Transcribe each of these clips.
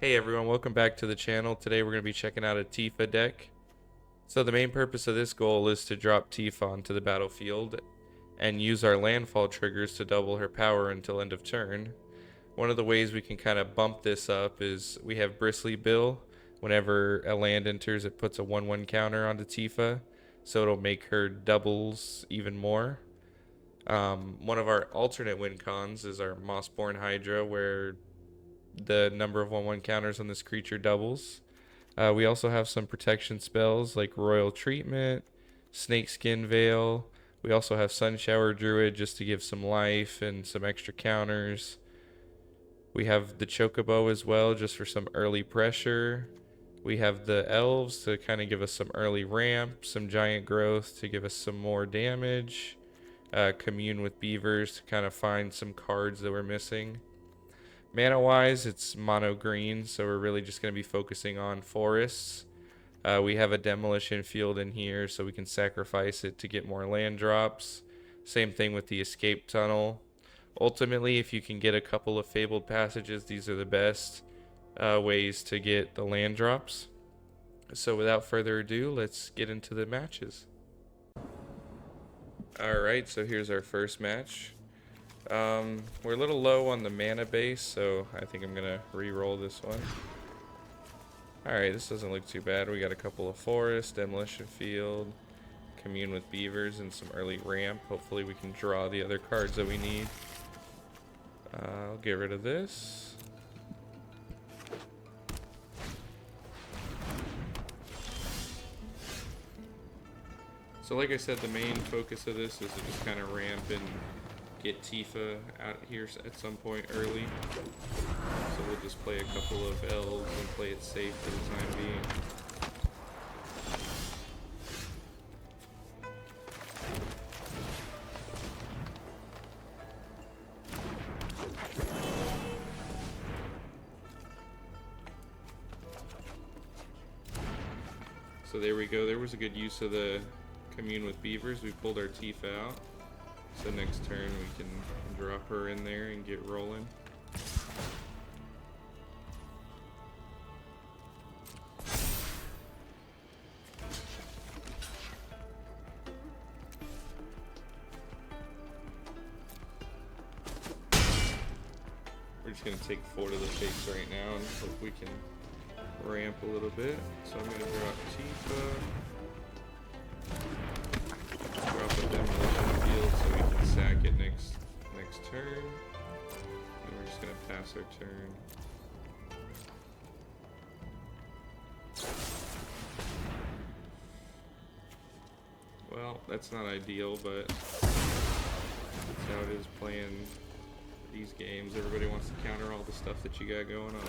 Hey everyone, welcome back to the channel. Today we're going to be checking out a Tifa deck. So the main purpose of this goal is to drop Tifa onto the battlefield and use our landfall triggers to double her power until end of turn. One of the ways we can kind of bump this up is we have Bristly Bill. Whenever a land enters, it puts a 1/1 counter onto Tifa, so it'll make her doubles even more. One of our alternate win cons is our Mossborn Hydra, where the number of 1/1 counters on this creature doubles. We also have some protection spells like Royal Treatment, Snakeskin Veil. We also have Sunshower Druid just to give some life and some extra counters. We have the Chocobo as well just for some early pressure. We have the Elves to kind of give us some early ramp, some Giant Growth to give us some more damage. Commune with Beavers to kind of find some cards that we're missing. Mana wise, it's mono green, so we're really just going to be focusing on forests. We have a Demolition Field in here, so we can sacrifice it to get more land drops. Same thing with the escape tunnel. Ultimately, if you can get a couple of Fabled passages, these are the best ways to get the land drops. So without further ado, let's get into the matches. Alright, so here's our first match. We're a little low on the mana base, so I think I'm gonna re-roll this one. Alright, this doesn't look too bad. We got a couple of forests, Demolition Field, Commune with Beavers, and some early ramp. Hopefully we can draw the other cards that we need. I'll get rid of this. So like I said, the main focus of this is to just kind of ramp and get Tifa out here at some point early. So we'll just play a couple of elves and play it safe for the time being. So there we go. There was a good use of the Commune with Beavers. We pulled our Tifa out. So next turn we can drop her in there and get rolling. We're just going to take 4 to the face right now and hope we can ramp a little bit. So I'm going to drop Tifa. Drop a Demolition Field so we can sack it next turn. And we're just gonna pass our turn. Well, that's not ideal, but that's how it is playing these games. Everybody wants to counter all the stuff that you got going on.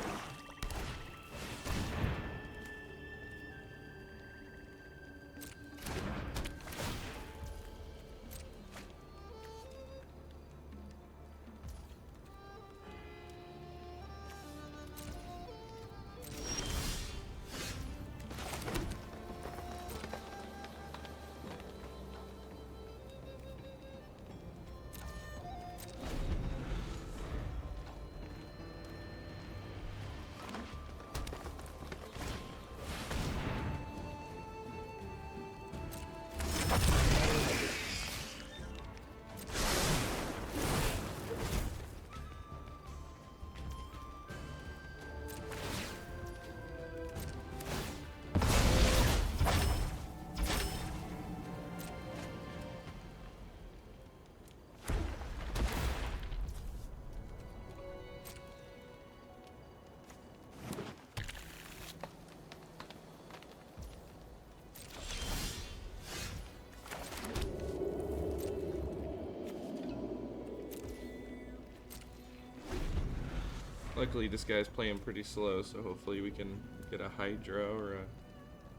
Luckily this guy's playing pretty slow, so hopefully we can get a Hydra or a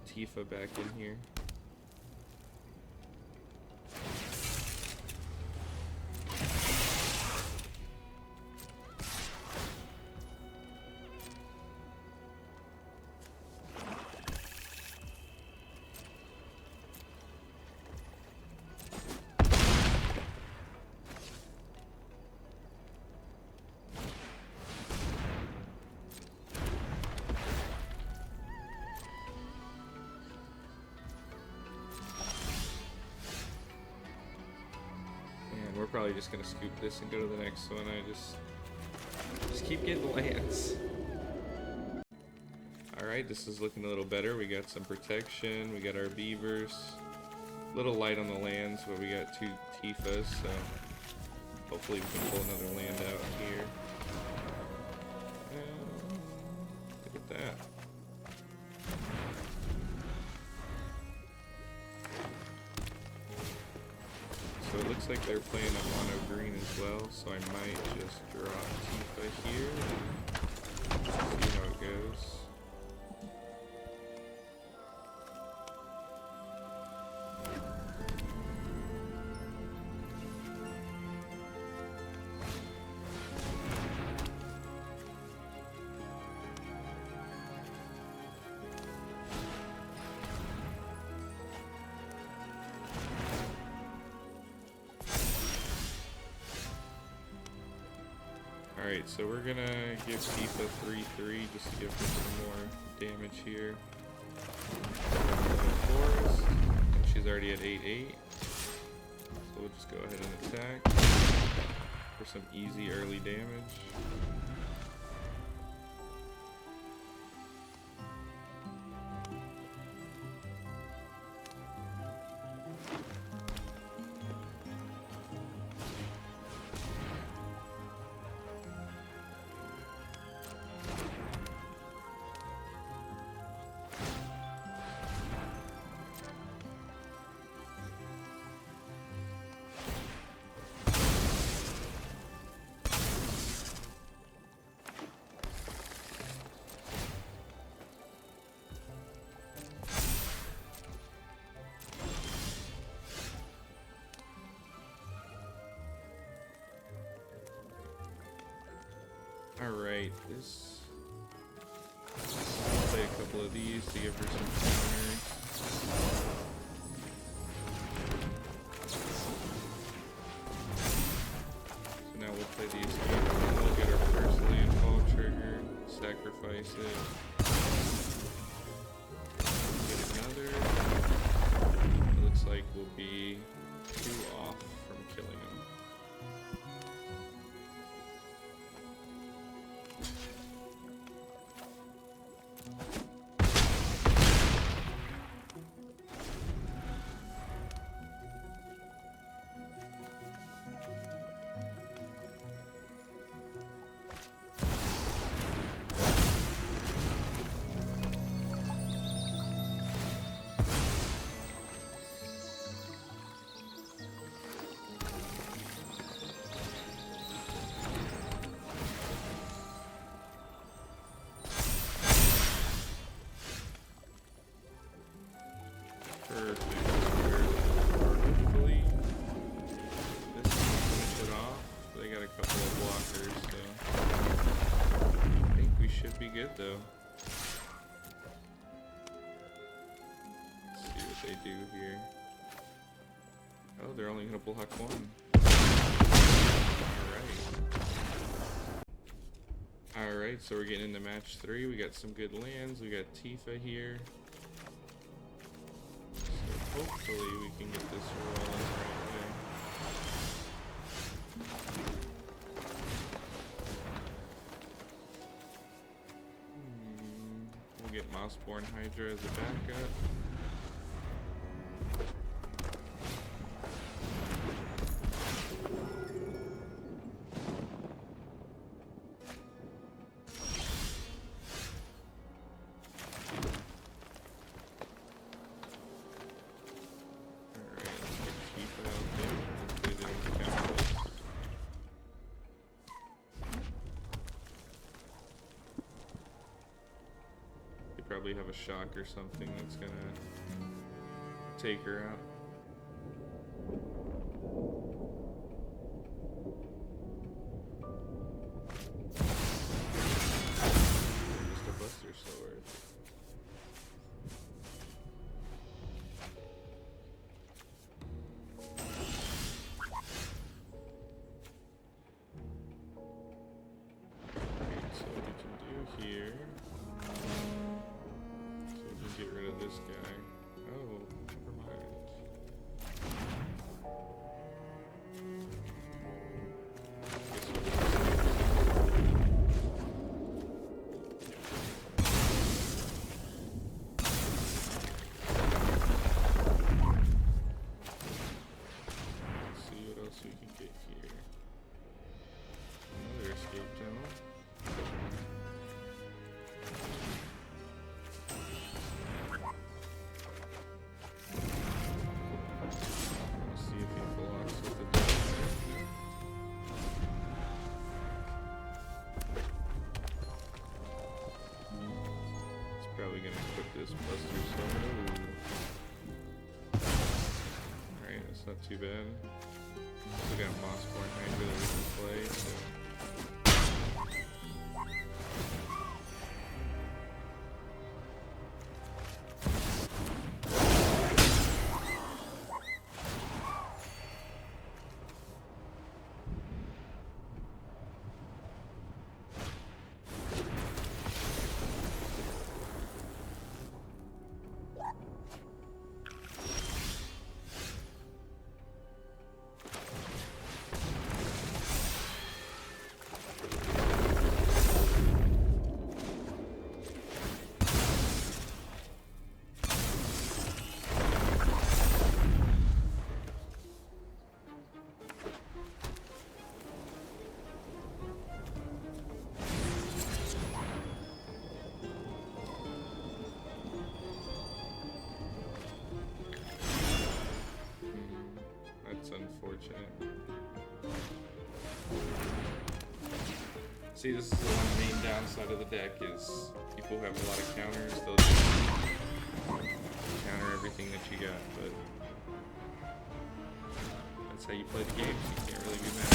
Tifa back in here. probably just gonna scoop this and go to the next one. I just keep getting lands. Alright, this is looking a little better. We got some protection, we got our Beavers. A little light on the lands, but we got 2 Tifas, so hopefully we can pull another land out here. And look at that. So it looks like they're playing a Mono-Green as well, so I might just drop Tifa here and see how it goes. Alright, so we're gonna give Tifa 3/3 just to give her some more damage here. Forest, and she's already at 8/8. So we'll just go ahead and attack for some easy early damage. Alright, this. I'll play a couple of these to give her some counters. So now we'll play these games and we'll get our first landfall trigger, sacrifice it. Get another. It looks like we'll be 2 off from killing him. Hopefully this will finish it off. They got a couple of blockers, so I think we should be good though. Let's see what they do here. Oh, they're only gonna block 1. Alright, so we're getting into match 3. We got some good lands. We got Tifa here. Hopefully we can get this rolling right here. We'll get Mossborn Hydra as a backup. Probably have a shock or something that's gonna take her out. Just a Buster Sower. Alright, so what we can do here. Get rid of this guy. Oh, never mind. gonna equip this Buster Sower. Alright, that's not too bad. We got Mossborn Hydra that we can play, so. Unfortunate. See, this is the one main downside of the deck is people who have a lot of counters, they'll just counter everything that you got, but that's how you play the game, so you can't really be mad.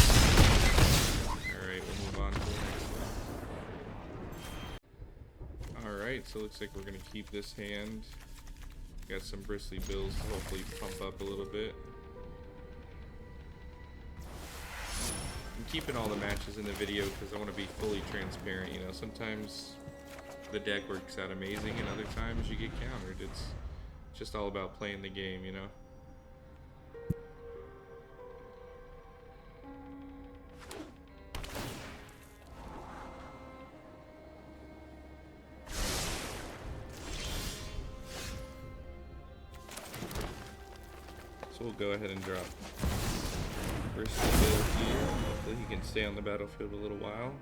Alright, we'll move on to the next one. Alright, so it looks like we're going to keep this hand. Got some Bristly Bills to hopefully pump up a little bit. I'm keeping all the matches in the video because I want to be fully transparent. You know, sometimes the deck works out amazing and other times you get countered. It's just all about playing the game, you know. So we'll go ahead and drop Bristly Bill here. Hopefully he can stay on the battlefield a little while.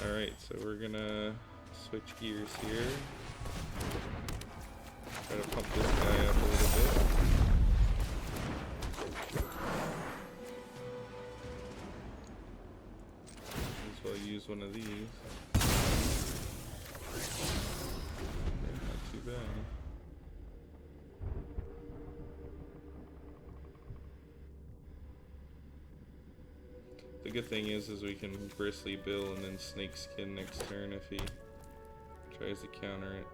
Alright, so we're gonna switch gears here. Try to pump this guy up a little bit. I'll use one of these. Not too bad. The good thing is we can Bristly Bill and then Snakeskin next turn if he tries to counter it.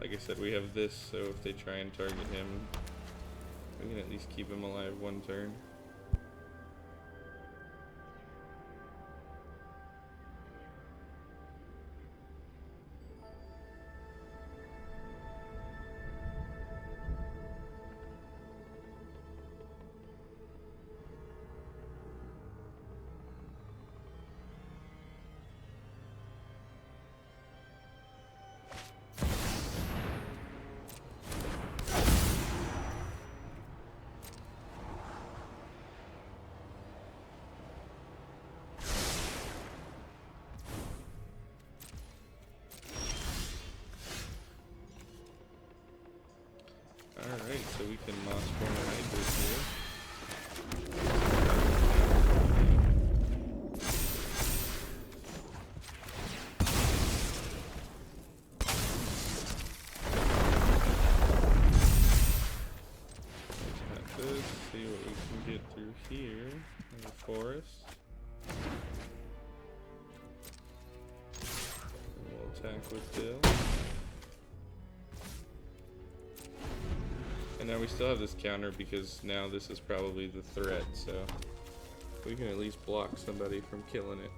Like I said, we have this, so if they try and target him, we can at least keep him alive one turn. Alright, so we can Mossborn Hydras here. Attack this, see what we can get through here in the forest. And we'll attack with Bill. And now we still have this counter because now this is probably the threat, so we can at least block somebody from killing it.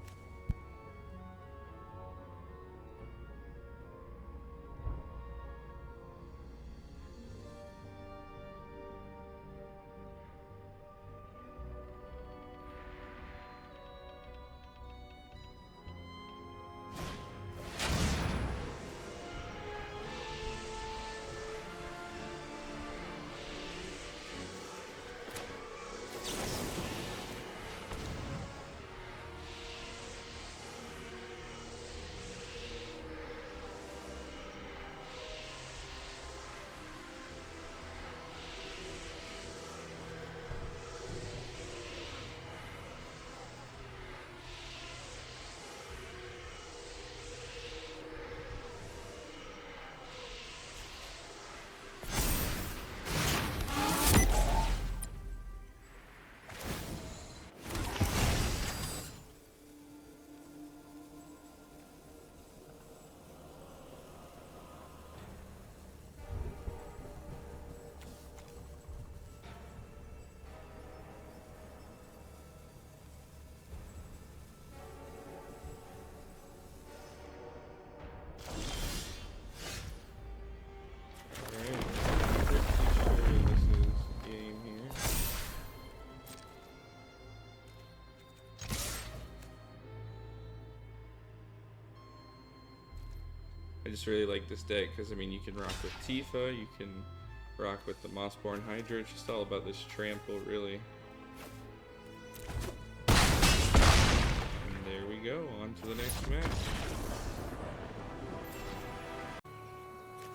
I just really like this deck because, I mean, you can rock with Tifa, you can rock with the Mossborn Hydra. It's just all about this trample, really. And there we go, on to the next match.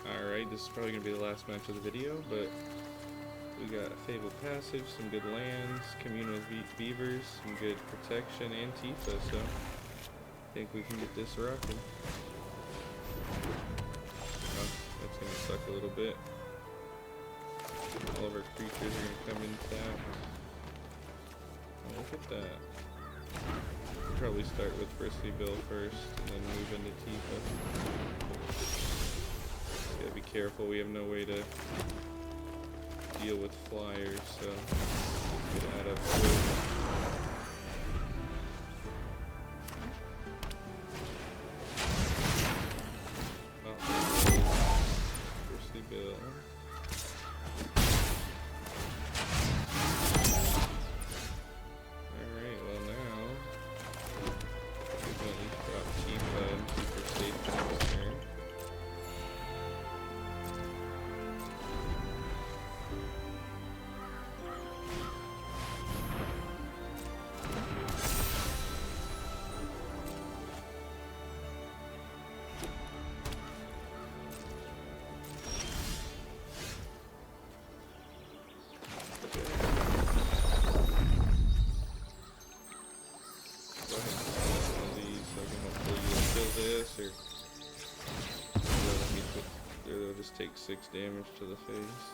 Alright, this is probably going to be the last match of the video, but we got Fabled Passage, some good lands, Commune with Beavers, some good protection, and Tifa, so I think we can get this rocking. Oh, that's going to suck a little bit. All of our creatures are going to come intact. Oh, look at that. We'll probably start with Bristly Bill first, and then move into Tifa. Just gotta be careful, we have no way to deal with flyers, so get out of quick. They'll just take 6 damage to the face.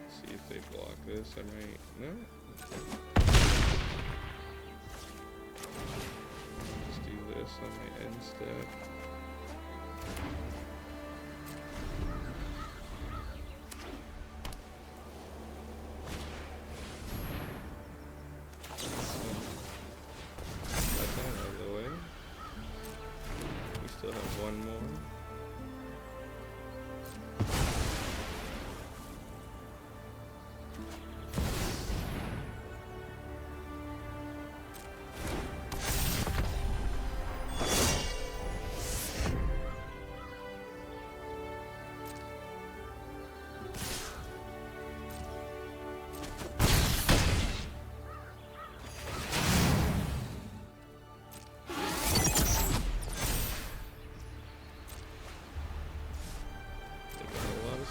See if they block this. I might. No? Let's do this on my end step. One more.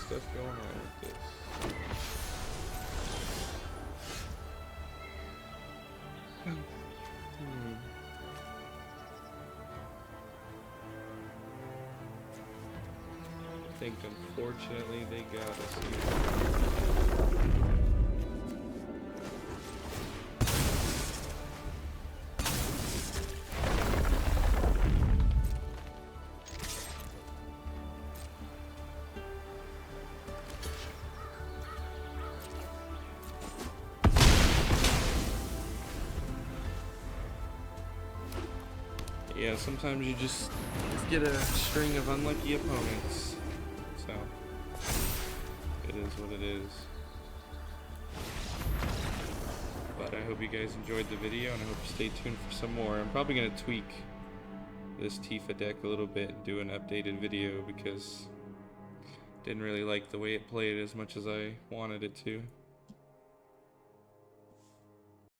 Stuff going on with this. I think unfortunately they got us here. yeah, sometimes you just get a string of unlucky opponents. So, it is what it is. But I hope you guys enjoyed the video, and I hope you stay tuned for some more. I'm probably going to tweak this Tifa deck a little bit and do an updated video because I didn't really like the way it played as much as I wanted it to.